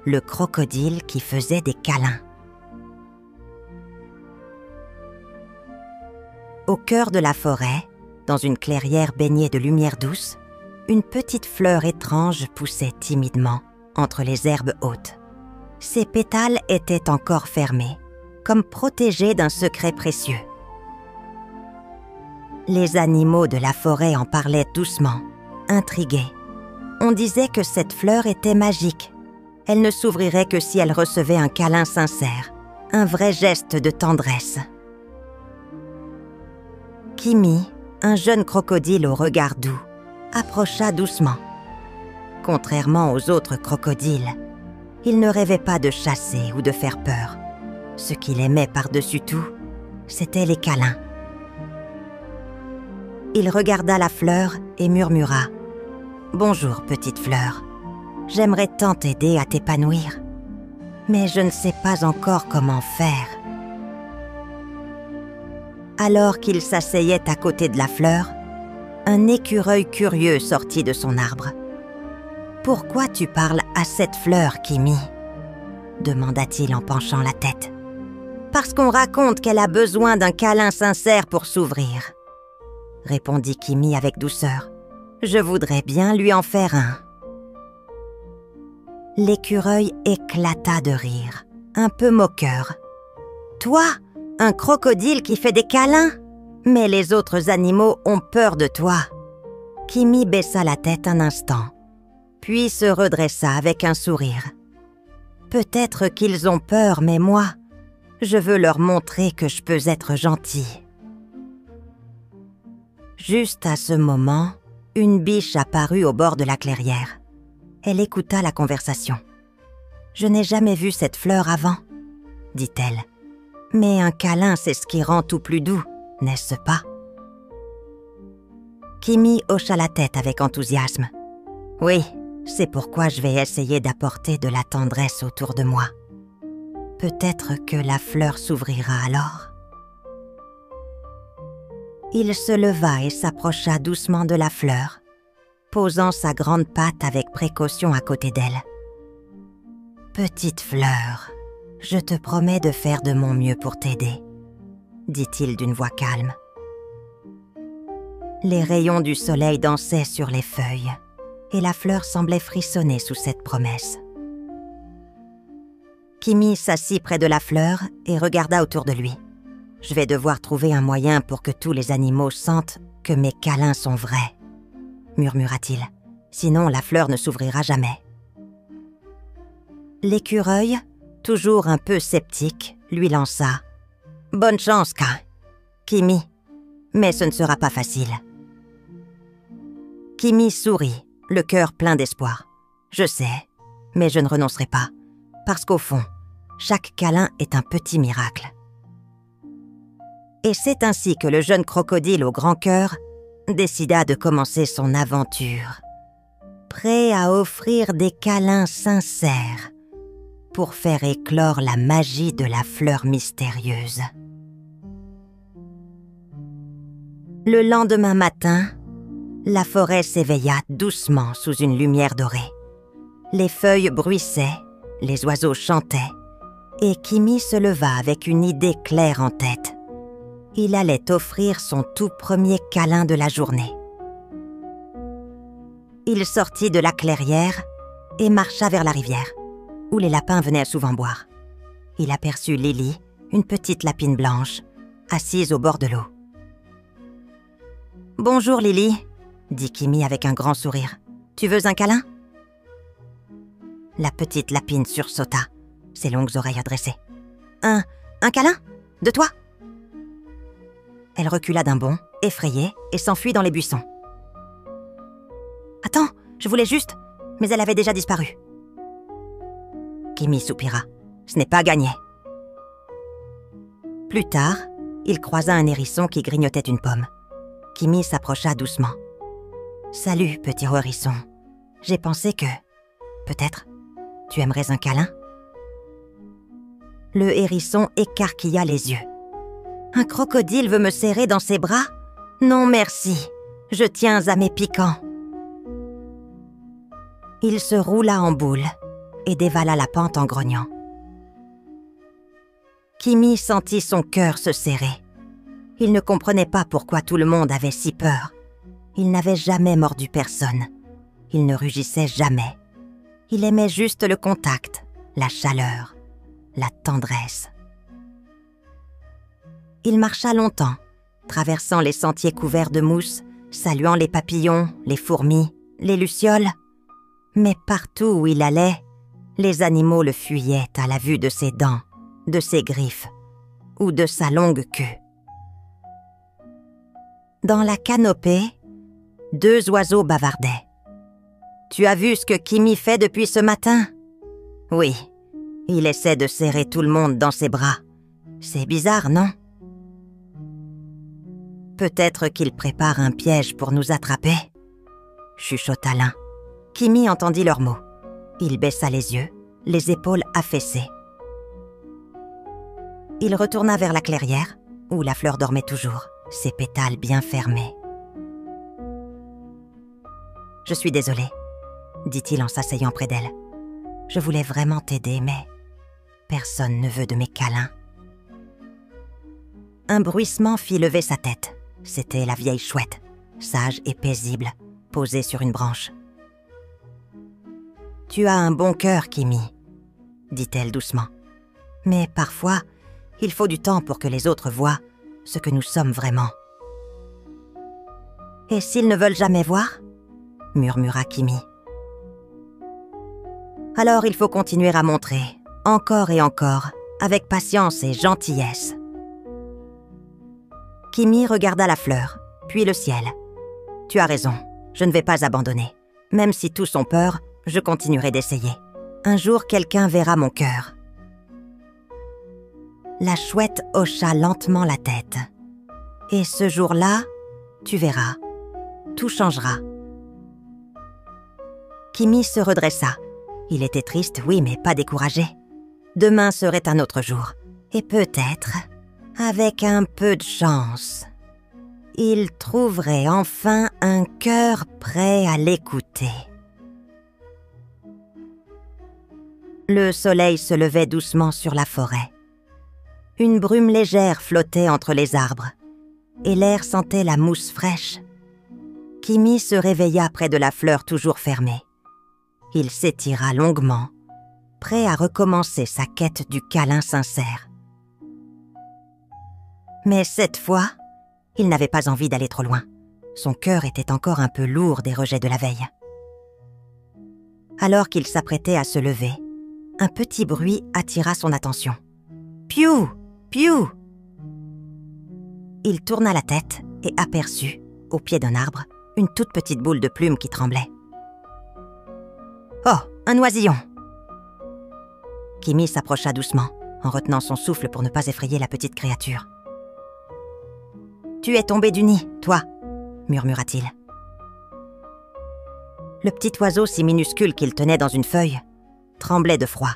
le crocodile qui faisait des câlins. Au cœur de la forêt, dans une clairière baignée de lumière douce, une petite fleur étrange poussait timidement entre les herbes hautes. Ses pétales étaient encore fermés, comme protégés d'un secret précieux. Les animaux de la forêt en parlaient doucement, intrigués. On disait que cette fleur était magique. Elle ne s'ouvrirait que si elle recevait un câlin sincère, un vrai geste de tendresse. Kimi, un jeune crocodile au regard doux, approcha doucement. Contrairement aux autres crocodiles, il ne rêvait pas de chasser ou de faire peur. Ce qu'il aimait par-dessus tout, c'étaient les câlins. Il regarda la fleur et murmura « Bonjour, petite fleur. J'aimerais tant t'aider à t'épanouir, mais je ne sais pas encore comment faire. » Alors qu'il s'asseyait à côté de la fleur, un écureuil curieux sortit de son arbre. « Pourquoi tu parles à cette fleur, Kimi ?» demanda-t-il en penchant la tête. « Parce qu'on raconte qu'elle a besoin d'un câlin sincère pour s'ouvrir, » répondit Kimi avec douceur. « Je voudrais bien lui en faire un. » L'écureuil éclata de rire, un peu moqueur. « Toi, un crocodile qui fait des câlins? Mais les autres animaux ont peur de toi. » Kimi baissa la tête un instant, puis se redressa avec un sourire. « Peut-être qu'ils ont peur, mais moi, je veux leur montrer que je peux être gentil. » Juste à ce moment, une biche apparut au bord de la clairière. Elle écouta la conversation. « Je n'ai jamais vu cette fleur avant, » dit-elle. « Mais un câlin, c'est ce qui rend tout plus doux, n'est-ce pas ?» Kimi hocha la tête avec enthousiasme. « Oui, c'est pourquoi je vais essayer d'apporter de la tendresse autour de moi. Peut-être que la fleur s'ouvrira alors. » Il se leva et s'approcha doucement de la fleur, posant sa grande patte avec précaution à côté d'elle. « Petite fleur, je te promets de faire de mon mieux pour t'aider, » dit-il d'une voix calme. Les rayons du soleil dansaient sur les feuilles, et la fleur semblait frissonner sous cette promesse. Kimi s'assit près de la fleur et regarda autour de lui. « Je vais devoir trouver un moyen pour que tous les animaux sentent que mes câlins sont vrais, » murmura-t-il. « Sinon, la fleur ne s'ouvrira jamais. » L'écureuil, toujours un peu sceptique, lui lança « Bonne chance, Kimi, mais ce ne sera pas facile. » Kimi sourit, le cœur plein d'espoir. « Je sais, mais je ne renoncerai pas, parce qu'au fond, chaque câlin est un petit miracle. » Et c'est ainsi que le jeune crocodile au grand cœur décida de commencer son aventure, prêt à offrir des câlins sincères pour faire éclore la magie de la fleur mystérieuse. Le lendemain matin, la forêt s'éveilla doucement sous une lumière dorée. Les feuilles bruissaient, les oiseaux chantaient, et Kimi se leva avec une idée claire en tête. Il allait offrir son tout premier câlin de la journée. Il sortit de la clairière et marcha vers la rivière, où les lapins venaient souvent boire. Il aperçut Lily, une petite lapine blanche, assise au bord de l'eau. « Bonjour Lily, » dit Kimi avec un grand sourire. « Tu veux un câlin ?» La petite lapine sursauta, ses longues oreilles adressées. « Un câlin? De toi ?» Elle recula d'un bond, effrayée, et s'enfuit dans les buissons. « Attends, je voulais juste... » Mais elle avait déjà disparu. Kimi soupira. Ce n'est pas gagné. Plus tard, il croisa un hérisson qui grignotait une pomme. Kimi s'approcha doucement. « Salut, petit hérisson. J'ai pensé que... peut-être, tu aimerais un câlin ?» Le hérisson écarquilla les yeux. « Un crocodile veut me serrer dans ses bras? Non, merci. Je tiens à mes piquants. » Il se roula en boule, et dévala la pente en grognant. Kimi sentit son cœur se serrer. Il ne comprenait pas pourquoi tout le monde avait si peur. Il n'avait jamais mordu personne. Il ne rugissait jamais. Il aimait juste le contact, la chaleur, la tendresse. Il marcha longtemps, traversant les sentiers couverts de mousse, saluant les papillons, les fourmis, les lucioles. Mais partout où il allait, les animaux le fuyaient à la vue de ses dents, de ses griffes ou de sa longue queue. Dans la canopée, 2 oiseaux bavardaient. « Tu as vu ce que Kimi fait depuis ce matin ?»« Oui, il essaie de serrer tout le monde dans ses bras. C'est bizarre, non ?»« Peut-être qu'il prépare un piège pour nous attraper ?» chuchota l'un. Kimi entendit leurs mots. Il baissa les yeux, les épaules affaissées. Il retourna vers la clairière, où la fleur dormait toujours, ses pétales bien fermés. « Je suis désolé, » dit-il en s'asseyant près d'elle. « Je voulais vraiment t'aider, mais personne ne veut de mes câlins. » Un bruissement fit lever sa tête. C'était la vieille chouette, sage et paisible, posée sur une branche. « Tu as un bon cœur, Kimi, » dit-elle doucement. « Mais parfois, il faut du temps pour que les autres voient ce que nous sommes vraiment. »« Et s'ils ne veulent jamais voir ?» murmura Kimi. « Alors il faut continuer à montrer, encore et encore, avec patience et gentillesse. » Kimi regarda la fleur, puis le ciel. « Tu as raison, je ne vais pas abandonner. Même si tous ont peur, je continuerai d'essayer. Un jour, quelqu'un verra mon cœur. » La chouette hocha lentement la tête. « Et ce jour-là, tu verras, tout changera. » Kimi se redressa. Il était triste, oui, mais pas découragé. Demain serait un autre jour. Et peut-être, avec un peu de chance, il trouverait enfin un cœur prêt à l'écouter. Le soleil se levait doucement sur la forêt. Une brume légère flottait entre les arbres, et l'air sentait la mousse fraîche. Kimi se réveilla près de la fleur toujours fermée. Il s'étira longuement, prêt à recommencer sa quête du câlin sincère. Mais cette fois, il n'avait pas envie d'aller trop loin. Son cœur était encore un peu lourd des rejets de la veille. Alors qu'il s'apprêtait à se lever, un petit bruit attira son attention. « Piou! Piou !» Il tourna la tête et aperçut, au pied d'un arbre, une toute petite boule de plumes qui tremblait. « Oh, un oisillon !» Kimi s'approcha doucement, en retenant son souffle pour ne pas effrayer la petite créature. « Tu es tombé du nid, toi !» murmura-t-il. Le petit oiseau si minuscule qu'il tenait dans une feuille tremblait de froid.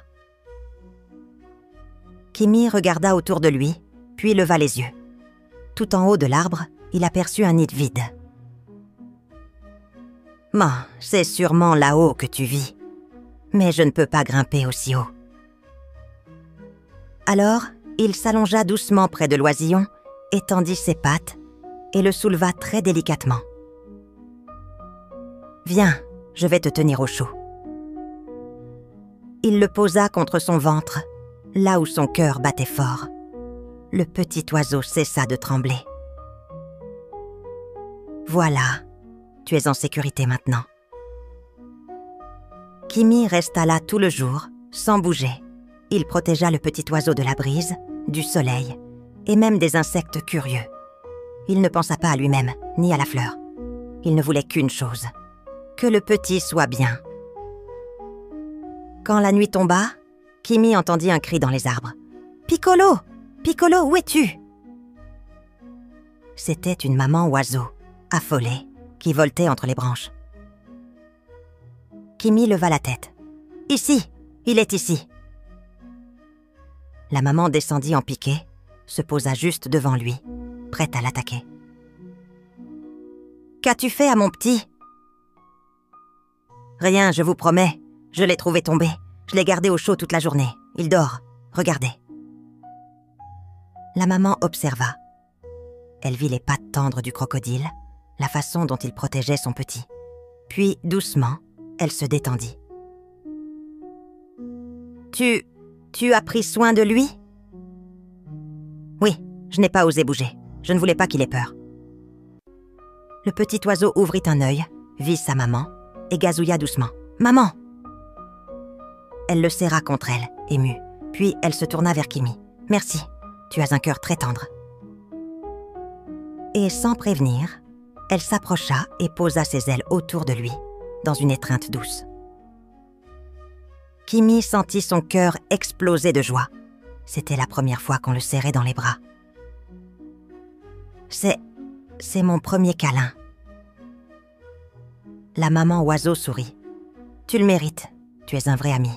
Kimi regarda autour de lui, puis leva les yeux. Tout en haut de l'arbre, il aperçut un nid vide. « Bon, c'est sûrement là-haut que tu vis, mais je ne peux pas grimper aussi haut. » Alors, il s'allongea doucement près de l'oisillon, étendit ses pattes et le souleva très délicatement. « Viens, je vais te tenir au chaud. » Il le posa contre son ventre, là où son cœur battait fort. Le petit oiseau cessa de trembler. « Voilà, tu es en sécurité maintenant. » Kimi resta là tout le jour, sans bouger. Il protégea le petit oiseau de la brise, du soleil et même des insectes curieux. Il ne pensa pas à lui-même, ni à la fleur. Il ne voulait qu'une chose, que le petit soit bien. Quand la nuit tomba, Kimi entendit un cri dans les arbres. « Piccolo! Piccolo, où es-tu » C'était une maman oiseau, affolée, qui voltait entre les branches. Kimi leva la tête. « Ici, il est ici !» La maman descendit en piqué, se posa juste devant lui, prête à l'attaquer. « Qu'as-tu fait à mon petit ?»« Rien, je vous promets, je l'ai trouvé tombé. Je l'ai gardé au chaud toute la journée. Il dort. Regardez. » La maman observa. Elle vit les pattes tendres du crocodile, la façon dont il protégeait son petit. Puis, doucement, elle se détendit. « Tu as pris soin de lui ?»« Oui, je n'ai pas osé bouger. Je ne voulais pas qu'il ait peur. » Le petit oiseau ouvrit un œil, vit sa maman et gazouilla doucement. « Maman !» Elle le serra contre elle, émue. Puis elle se tourna vers Kimi. « Merci, tu as un cœur très tendre. » Et sans prévenir, elle s'approcha et posa ses ailes autour de lui, dans une étreinte douce. Kimi sentit son cœur exploser de joie. C'était la première fois qu'on le serrait dans les bras. « C'est mon premier câlin. » La maman oiseau sourit. « Tu le mérites, tu es un vrai ami. »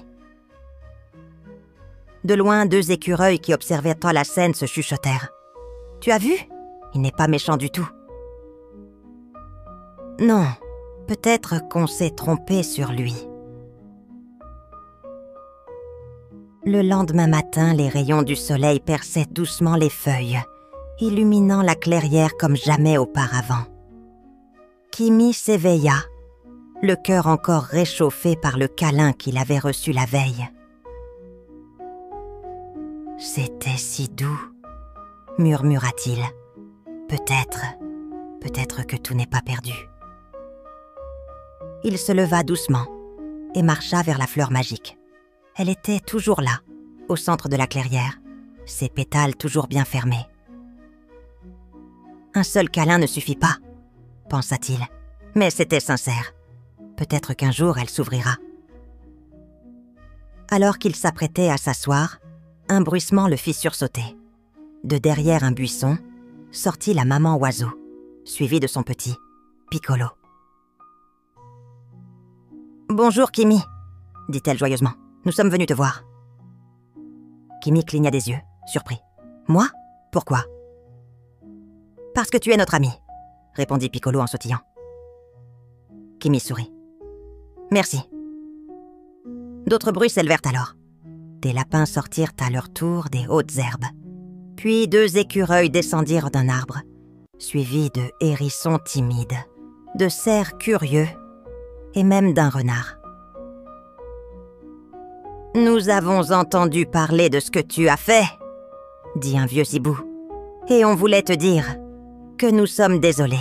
De loin, 2 écureuils qui observaient la scène se chuchotèrent. « Tu as vu ? Il n'est pas méchant du tout. » « Non, peut-être qu'on s'est trompé sur lui. » Le lendemain matin, les rayons du soleil perçaient doucement les feuilles, illuminant la clairière comme jamais auparavant. Kimi s'éveilla, le cœur encore réchauffé par le câlin qu'il avait reçu la veille. « C'était si doux, » murmura-t-il. « Peut-être que tout n'est pas perdu. » Il se leva doucement et marcha vers la fleur magique. Elle était toujours là, au centre de la clairière, ses pétales toujours bien fermés. « Un seul câlin ne suffit pas, » pensa-t-il, mais c'était sincère. Peut-être qu'un jour elle s'ouvrira. Alors qu'il s'apprêtait à s'asseoir, un bruissement le fit sursauter. De derrière un buisson, sortit la maman oiseau, suivie de son petit, Piccolo. « Bonjour, Kimi, » dit-elle joyeusement. « Nous sommes venus te voir. » Kimi cligna des yeux, surpris. « Moi ? Pourquoi ?»« Parce que tu es notre ami, » répondit Piccolo en sautillant. Kimi sourit. « Merci. » D'autres bruits s'élevèrent alors. Des lapins sortirent à leur tour des hautes herbes. Puis 2 écureuils descendirent d'un arbre, suivis de hérissons timides, de cerfs curieux et même d'un renard. « Nous avons entendu parler de ce que tu as fait, » dit un vieux hibou, « et on voulait te dire que nous sommes désolés.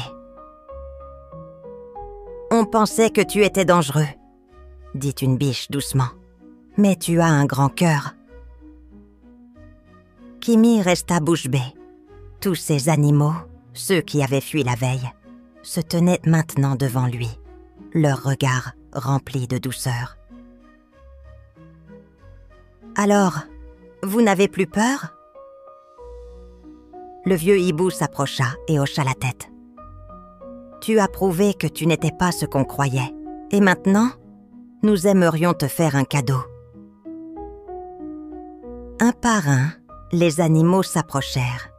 On pensait que tu étais dangereux, » dit une biche doucement, « mais tu as un grand cœur. » Kimi resta bouche bée. Tous ces animaux, ceux qui avaient fui la veille, se tenaient maintenant devant lui, leurs regards remplis de douceur. « Alors, vous n'avez plus peur ?» Le vieux hibou s'approcha et hocha la tête. « Tu as prouvé que tu n'étais pas ce qu'on croyait, et maintenant, nous aimerions te faire un cadeau. » Un par un, les animaux s'approchèrent.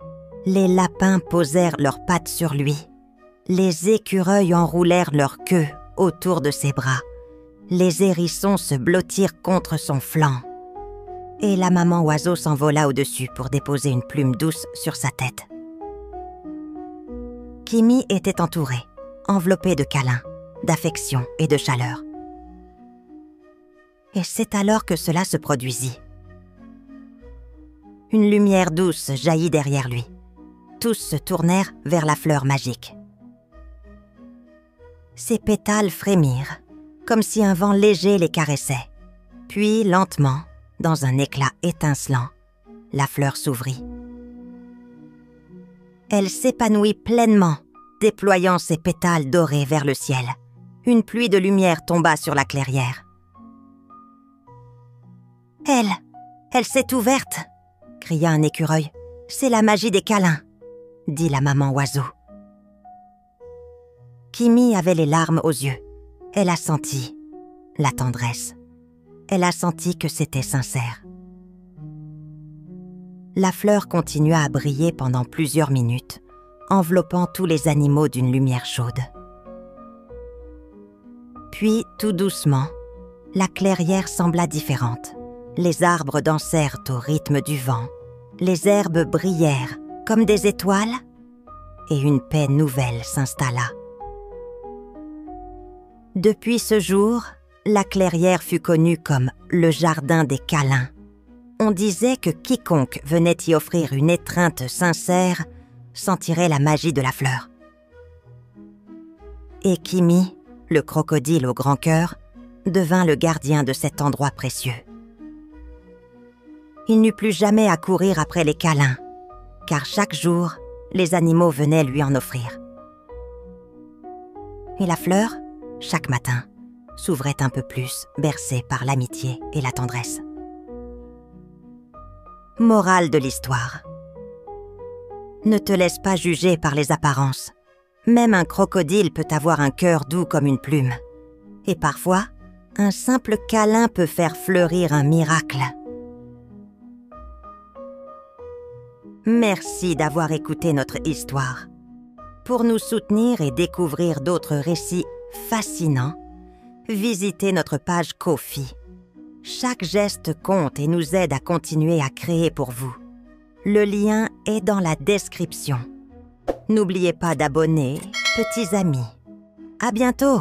Les lapins posèrent leurs pattes sur lui. Les écureuils enroulèrent leur queue autour de ses bras. Les hérissons se blottirent contre son flanc. Et la maman oiseau s'envola au-dessus pour déposer une plume douce sur sa tête. Kimi était entouré, enveloppé de câlins, d'affection et de chaleur. Et c'est alors que cela se produisit. Une lumière douce jaillit derrière lui. Tous se tournèrent vers la fleur magique. Ses pétales frémirent, comme si un vent léger les caressait. Puis, lentement, dans un éclat étincelant, la fleur s'ouvrit. Elle s'épanouit pleinement, déployant ses pétales dorés vers le ciel. Une pluie de lumière tomba sur la clairière. « Elle s'est ouverte !» cria un écureuil. « C'est la magie des câlins !» dit la maman oiseau. Kimi avait les larmes aux yeux. Elle a senti la tendresse. Elle a senti que c'était sincère. La fleur continua à briller pendant plusieurs minutes, enveloppant tous les animaux d'une lumière chaude. Puis, tout doucement, la clairière sembla différente. Les arbres dansèrent au rythme du vent, les herbes brillèrent comme des étoiles, et une paix nouvelle s'installa. Depuis ce jour, la clairière fut connue comme le jardin des câlins. On disait que quiconque venait y offrir une étreinte sincère sentirait la magie de la fleur. Et Kimi, le crocodile au grand cœur, devint le gardien de cet endroit précieux. Il n'eut plus jamais à courir après les câlins, car chaque jour, les animaux venaient lui en offrir. Et la fleur, chaque matin, s'ouvrait un peu plus, bercée par l'amitié et la tendresse. Morale de l'histoire. Ne te laisse pas juger par les apparences. Même un crocodile peut avoir un cœur doux comme une plume. Et parfois, un simple câlin peut faire fleurir un miracle. Merci d'avoir écouté notre histoire. Pour nous soutenir et découvrir d'autres récits fascinants, visitez notre page Ko-fi. Chaque geste compte et nous aide à continuer à créer pour vous. Le lien est dans la description. N'oubliez pas d'abonner, petits amis. À bientôt!